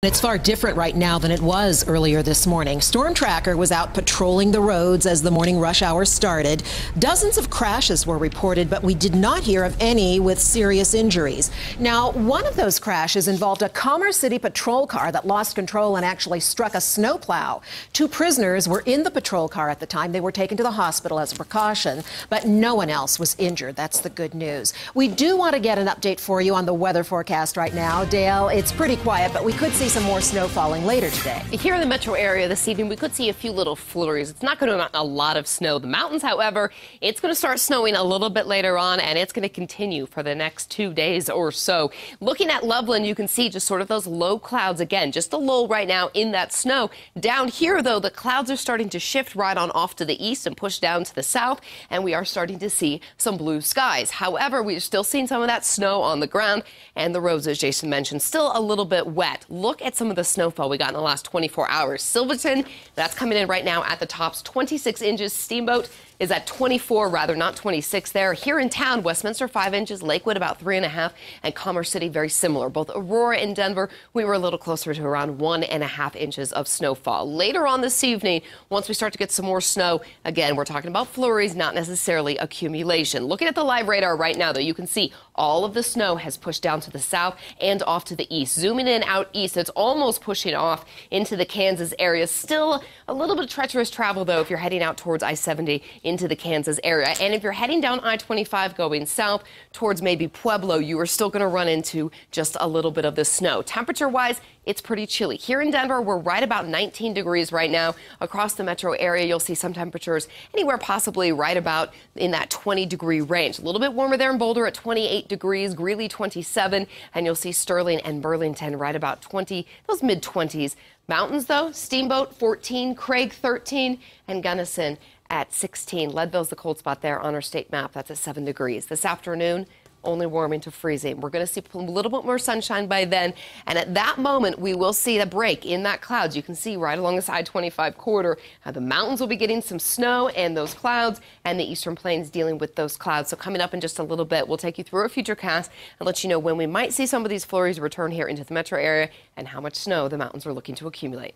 It's far different right now than it was earlier this morning. Storm Tracker was out patrolling the roads as the morning rush hour started. Dozens of crashes were reported, but we did not hear of any with serious injuries. Now, one of those crashes involved a Commerce City patrol car that lost control and actually struck a snowplow. 2 prisoners were in the patrol car at the time. They were taken to the hospital as a precaution, but no one else was injured. That's the good news. We do want to get an update for you on the weather forecast right now. Dayle, it's pretty quiet, but we could see some more snow falling later today. Here in the metro area this evening, we could see a few little flurries. It's not going to amount a lot of snow. The mountains, however, it's going to start snowing a little bit later on, and it's going to continue for the next 2 days or so. Looking at Loveland, you can see just sort of those low clouds again, just a lull right now in that snow. Down here, though, the clouds are starting to shift right on off to the east and push down to the south, and we are starting to see some blue skies. However, we're still seeing some of that snow on the ground, and the roads, as Jason mentioned, still a little bit wet. Look at some of the snowfall we got in the last 24 hours. Silverton, that's coming in right now at the tops, 26 inches. Steamboat is at 24, rather, not 26 there. Here in town, Westminster 5 inches, Lakewood about 3.5, and Commerce City very similar. Both Aurora and Denver, we were a little closer to around 1.5 inches of snowfall. Later on this evening, once we start to get some more snow, again, we're talking about flurries, not necessarily accumulation. Looking at the live radar right now, though, you can see all of the snow has pushed down to the south and off to the east. Zooming in out east, it's almost pushing off into the Kansas area. Still a little bit of treacherous travel, though, if you're heading out towards I-70 into the Kansas area. And if you're heading down I-25 going south towards maybe Pueblo, you are still going to run into just a little bit of the snow. Temperature-wise, it's pretty chilly. Here in Denver, we're right about 19 degrees right now. Across the metro area, you'll see some temperatures anywhere possibly right about in that 20-degree range. A little bit warmer there in Boulder at 28 degrees, Greeley 27, and you'll see Sterling and Burlington right about 20, those mid-20s. Mountains, though, Steamboat 14, Craig 13, and Gunnison at 16. Leadville's the cold spot there on our state map. That's at 7 degrees. This afternoon, only warming to freezing. We're going to see a little bit more sunshine by then, and at that moment, we will see a break in that clouds. You can see right along this I-25 corridor how the mountains will be getting some snow and those clouds, and the eastern plains dealing with those clouds. So coming up in just a little bit, we'll take you through a future cast and let you know when we might see some of these flurries return here into the metro area and how much snow the mountains are looking to accumulate.